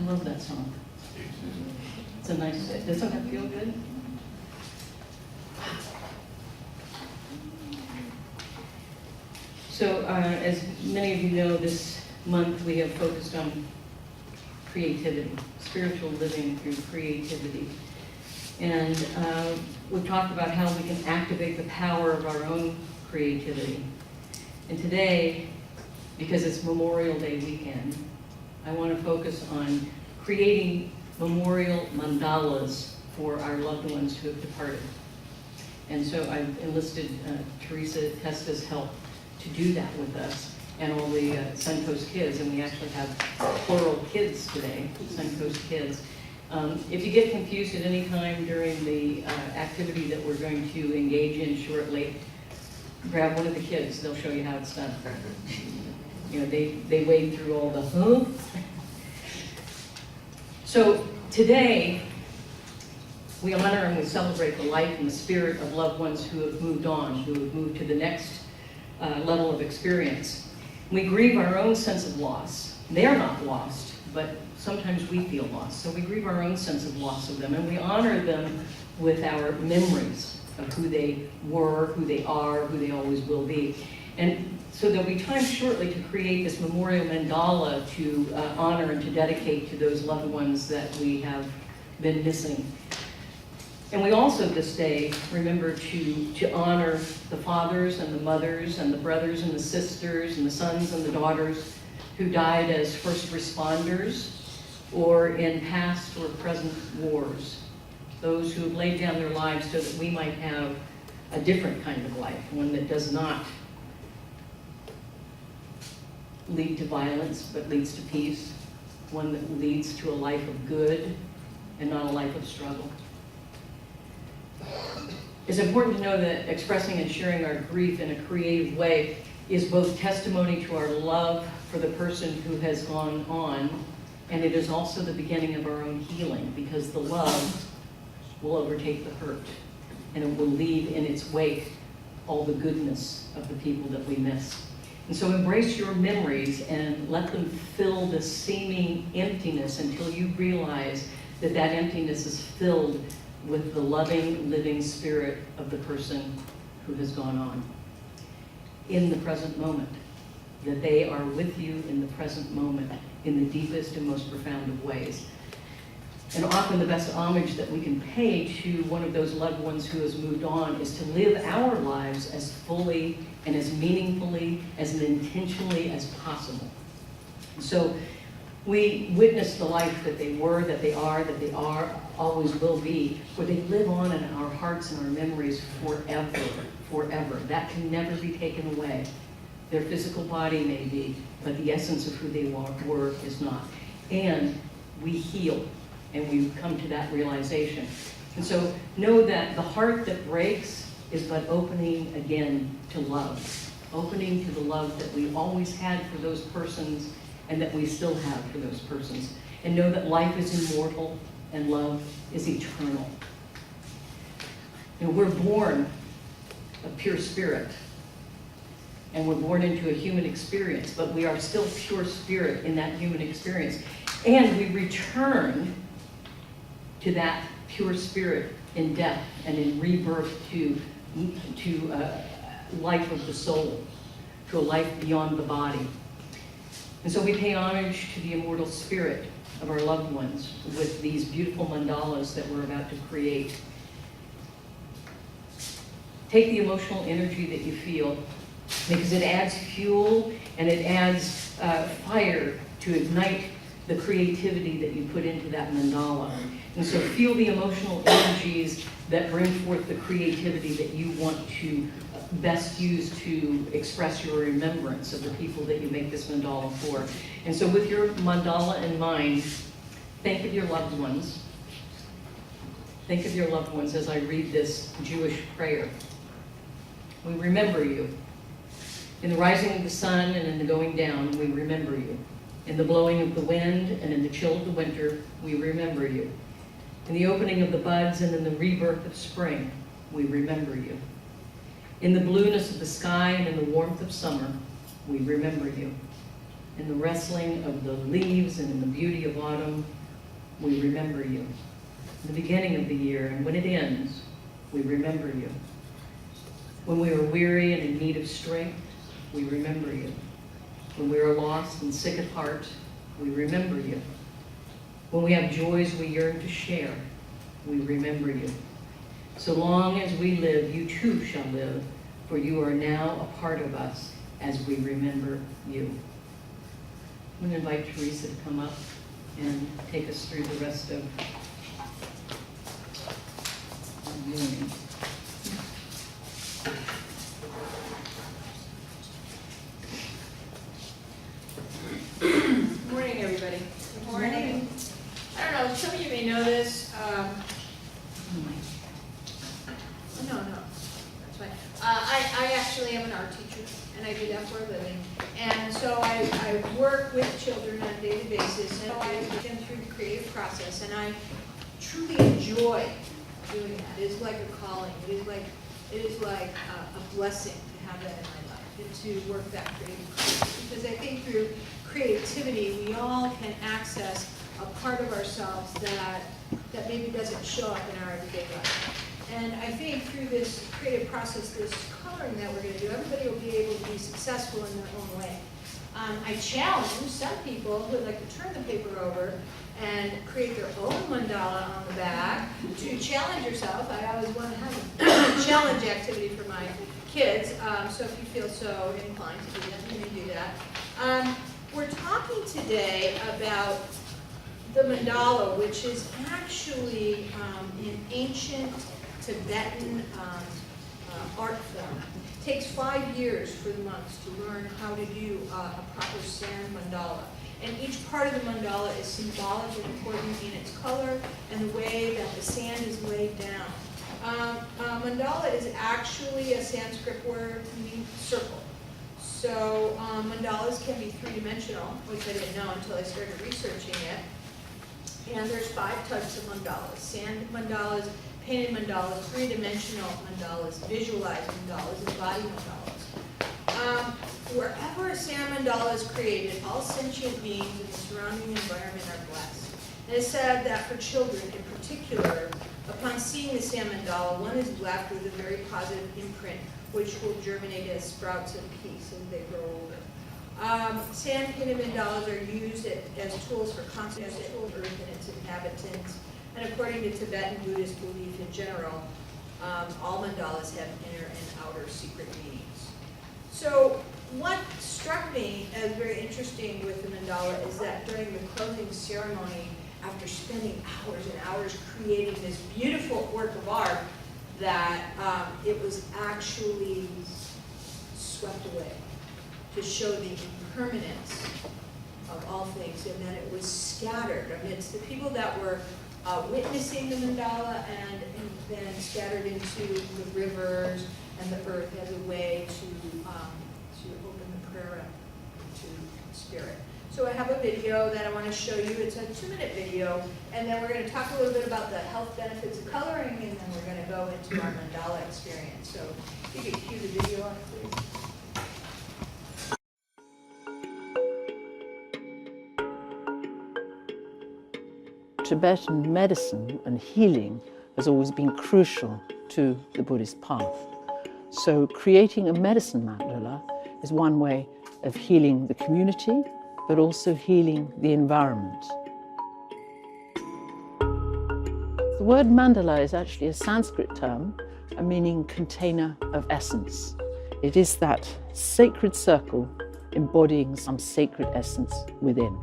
love that song. It's a nice, doesn't that feel good? So as many of you know, this month we have focused on creativity, spiritual living through creativity. And we've talked about how we can activate the power of our own creativity. And today, because it's Memorial Day weekend, I want to focus on creating memorial mandalas for our loved ones who have departed. And so I've enlisted Teresa Testa's help to do that with us and all the Suncoast kids, and we actually have plural kids today, Suncoast kids. If you get confused at any time during the activity that we're going to engage in shortly, grab one of the kids, they'll show you how it's done. You know, they wade through all the So today, we honor and we celebrate the life and the spirit of loved ones who have moved on, who have moved to the next level of experience. We grieve our own sense of loss. They're not lost, but sometimes we feel lost. So we grieve our own sense of loss of them, and we honor them with our memories of who they were, who they are, who they always will be. And so there'll be time shortly to create this memorial mandala to honor and to dedicate to those loved ones that we have been missing. And we also this day remember to honor the fathers and the mothers and the brothers and the sisters and the sons and the daughters who died as first responders or in past or present wars. Those who have laid down their lives so that we might have a different kind of life, one that does not lead to violence but leads to peace, one that leads to a life of good and not a life of struggle. It's important to know that expressing and sharing our grief in a creative way is both testimony to our love for the person who has gone on, and it is also the beginning of our own healing, because the love will overtake the hurt, and it will leave in its wake all the goodness of the people that we miss. And so embrace your memories and let them fill the seeming emptiness until you realize that that emptiness is filled with the loving, living spirit of the person who has gone on in the present moment, that they are with you in the present moment in the deepest and most profound of ways. And often the best homage that we can pay to one of those loved ones who has moved on is to live our lives as fully and as meaningfully, as intentionally as possible. So we witness the life that they were, that they are, always will be, where they live on in our hearts and our memories forever, forever. That can never be taken away. Their physical body may be, but the essence of who they were is not. And we heal, and we come to that realization. And so know that the heart that breaks is but opening again to love, opening to the love that we always had for those persons and that we still have for those persons. And know that life is immortal and love is eternal. You know, we're born of pure spirit, and we're born into a human experience, but we are still pure spirit in that human experience. And we return to that pure spirit in death and in rebirth to life of the soul, to a life beyond the body. And so we pay homage to the immortal spirit of our loved ones with these beautiful mandalas that we're about to create. Take the emotional energy that you feel, because it adds fuel and it adds fire to ignite the creativity that you put into that mandala. And so feel the emotional energies that bring forth the creativity that you want to best use to express your remembrance of the people that you make this mandala for. And so with your mandala in mind, think of your loved ones. Think of your loved ones as I read this Jewish prayer. We remember you. In the rising of the sun and in the going down, we remember you. In the blowing of the wind and in the chill of the winter, we remember you. In the opening of the buds and in the rebirth of spring, we remember you. In the blueness of the sky and in the warmth of summer, we remember you. In the wrestling of the leaves and in the beauty of autumn, we remember you. In the beginning of the year and when it ends, we remember you. When we are weary and in need of strength, we remember you. When we are lost and sick at heart, we remember you. When we have joys we yearn to share, we remember you. So long as we live, you too shall live, for you are now a part of us as we remember you. I'm going to invite Teresa to come up and take us through the rest of the morning. Good morning, everybody. Good morning. I don't know, some of you may know this. No, that's fine. I actually am an art teacher, and I do that for a living. And so I work with children on a daily basis, and I get them through the creative process, and I truly enjoy doing that. It is like a calling. It is like a blessing to have that in my life, and to work that creative process. Because I think through creativity, we all can access a part of ourselves that maybe doesn't show up in our everyday life. And I think through this creative process, this coloring that we're going to do, everybody will be able to be successful in their own way. I challenge some people who would like to turn the paper over and create their own mandala on the back to challenge yourself. I always want to have a challenge activity for my kids, so if you feel so inclined to do that, you may do that. We're talking today about the mandala, which is actually an ancient Tibetan art form. It takes 5 years for the monks to learn how to do a proper sand mandala. And each part of the mandala is symbolic and important in its color and the way that the sand is laid down. Mandala is actually a Sanskrit word meaning circle. So mandalas can be three-dimensional, which I didn't know until I started researching it. And there's 5 types of mandalas: sand mandalas, painted mandalas, three-dimensional mandalas, visualized mandalas, and body mandalas. Wherever a sand mandala is created, all sentient beings in the surrounding environment are blessed. And it's said that for children in particular, upon seeing the sand mandala, one is left with a very positive imprint, which will germinate as sprouts of peace as they grow older. Sand painted mandalas are used as tools for constant Earth and its inhabitants. And according to Tibetan Buddhist belief in general, all mandalas have inner and outer secret meanings. So what struck me as very interesting with the mandala is that during the closing ceremony, after spending hours and hours creating this beautiful work of art, that it was actually swept away to show the impermanence of all things, and that it was scattered amidst the people that were witnessing the mandala and then scattered into the rivers and the earth as a way to open the prayer up to spirit. So I have a video that I want to show you. It's a 2-minute video, and then we're going to talk a little bit about the health benefits of coloring, and then we're going to go into our mandala experience. So if you could cue the video on, please. Tibetan medicine and healing has always been crucial to the Buddhist path. So creating a medicine mandala is one way of healing the community, but also healing the environment. The word mandala is actually a Sanskrit term meaning container of essence. It is that sacred circle embodying some sacred essence within.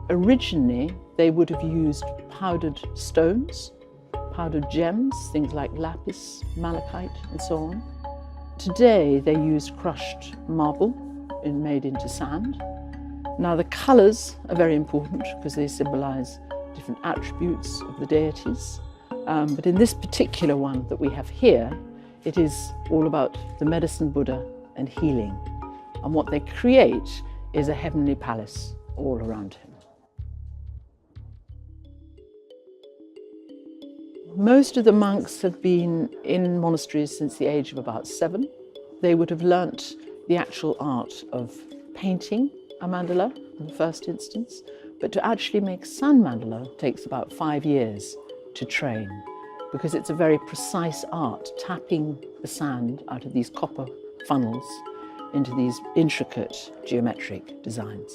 Originally, they would have used powdered stones, powdered gems, things like lapis, malachite, and so on. Today, they use crushed marble made into sand. Now, the colours are very important because they symbolize different attributes of the deities. But in this particular one that we have here, it is all about the medicine Buddha and healing. And what they create is a heavenly palace all around him. Most of the monks have been in monasteries since the age of about 7. They would have learnt the actual art of painting a mandala in the first instance, but to actually make sand mandala takes about 5 years to train, because it's a very precise art, tapping the sand out of these copper funnels into these intricate geometric designs.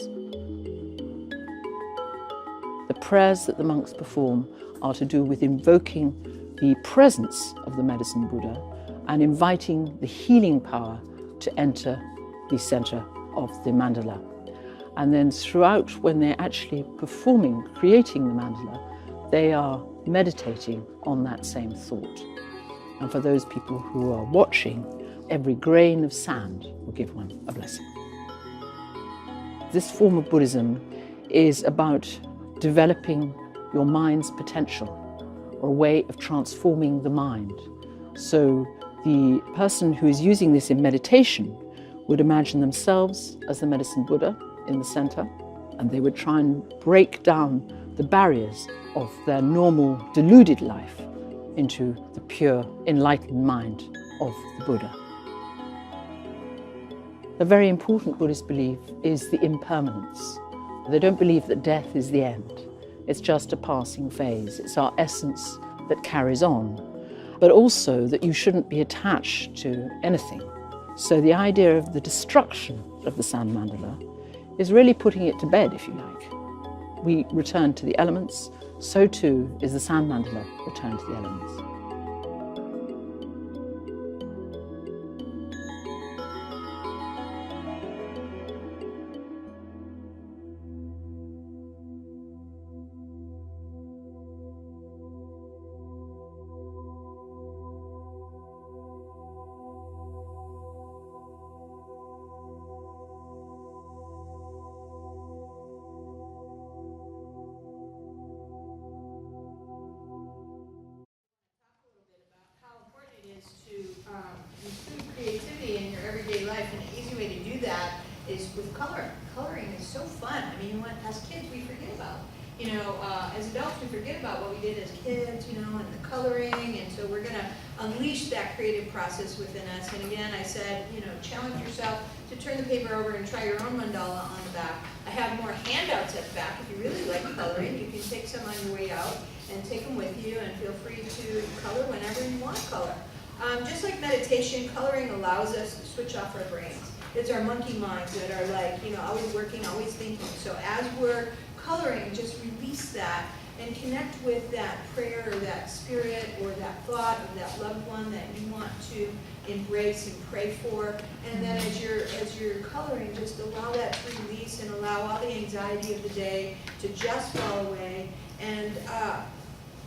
The prayers that the monks perform are to do with invoking the presence of the medicine Buddha and inviting the healing power to enter the center of the mandala. And then throughout, when they're actually performing, creating the mandala, they are meditating on that same thought. And for those people who are watching, every grain of sand will give one a blessing. This form of Buddhism is about developing your mind's potential, or a way of transforming the mind. So the person who is using this in meditation would imagine themselves as the medicine Buddha in the center, and they would try and break down the barriers of their normal deluded life into the pure enlightened mind of the Buddha. A very important Buddhist belief is the impermanence. They don't believe that death is the end. It's just a passing phase. It's our essence that carries on, but also that you shouldn't be attached to anything. So the idea of the destruction of the sand mandala is really putting it to bed, if you like. We return to the elements, so too is the sand mandala returned to the elements. Include creativity in your everyday life, and an easy way to do that is with coloring. Coloring is so fun. I mean, as kids we forget about. As adults we forget about what we did as kids, and the coloring, and so we're going to unleash that creative process within us. And again, I said, challenge yourself to turn the paper over and try your own mandala on the back. I have more handouts at the back. If you really like coloring, you can take some on your way out and take them with you, and feel free to color whenever you want to color. Just like meditation, coloring allows us to switch off our brains. It's our monkey minds that are like, always working, always thinking. So as we're coloring, just release that and connect with that prayer or that spirit or that thought of that loved one that you want to embrace and pray for. And then as you're coloring, just allow that to release and allow all the anxiety of the day to just fall away, and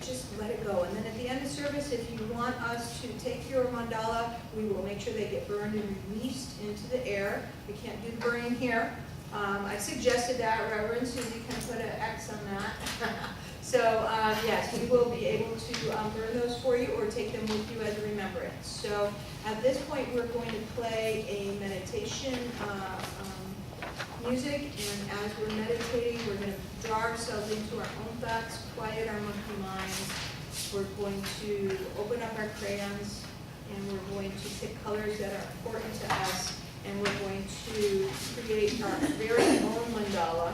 just let it go. And then at the end of service, if you want us to take your mandala, we will make sure they get burned and released into the air. We can't do the burning here. I suggested that. Reverend Suzi can put an X on that. So yes, we will be able to burn those for you or take them with you as a remembrance. So at this point, we're going to play a meditation music, and as we're meditating, we're going to draw ourselves into our own thoughts, quiet our monkey minds. We're going to open up our crayons, and we're going to pick colors that are important to us, and we're going to create our very own mandala.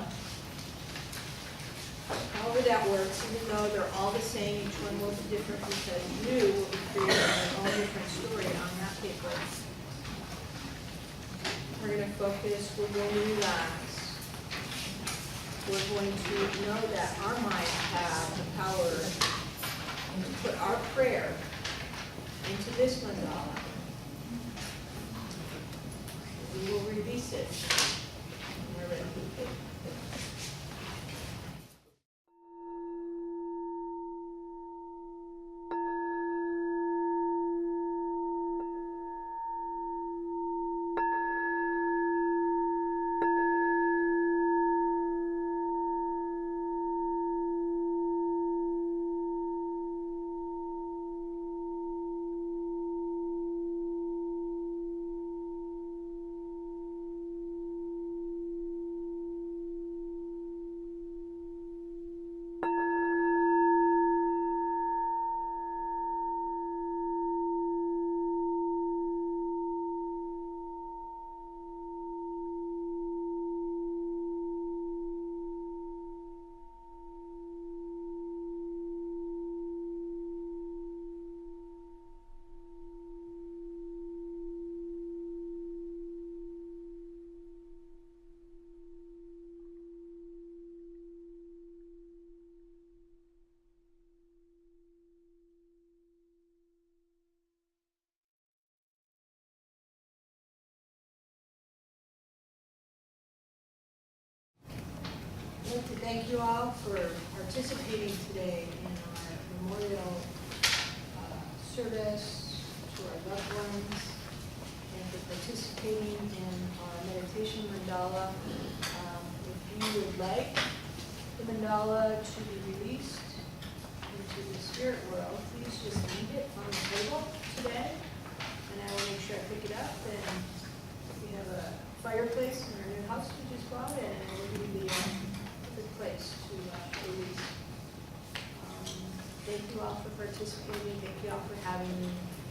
However that works, even though they're all the same, each one will be different, because you will be creating your own different story on that paper. We're going to focus, we're going to relax. We're going to know that our minds have the power to put our prayer into this mandala. We will release it when we're ready. I'd like to thank you all for participating today in our memorial service to our loved ones and for participating in our meditation mandala. If you would like the mandala to be released into the spirit world, please just leave it on the table today, and I will make sure I pick it up. And we have a fireplace in our new house we just bought, and it will be the perfect place to release. Thank you all for participating. Thank you all for having me.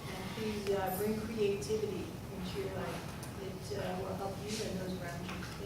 And please bring creativity into your life. It will help you and those around you.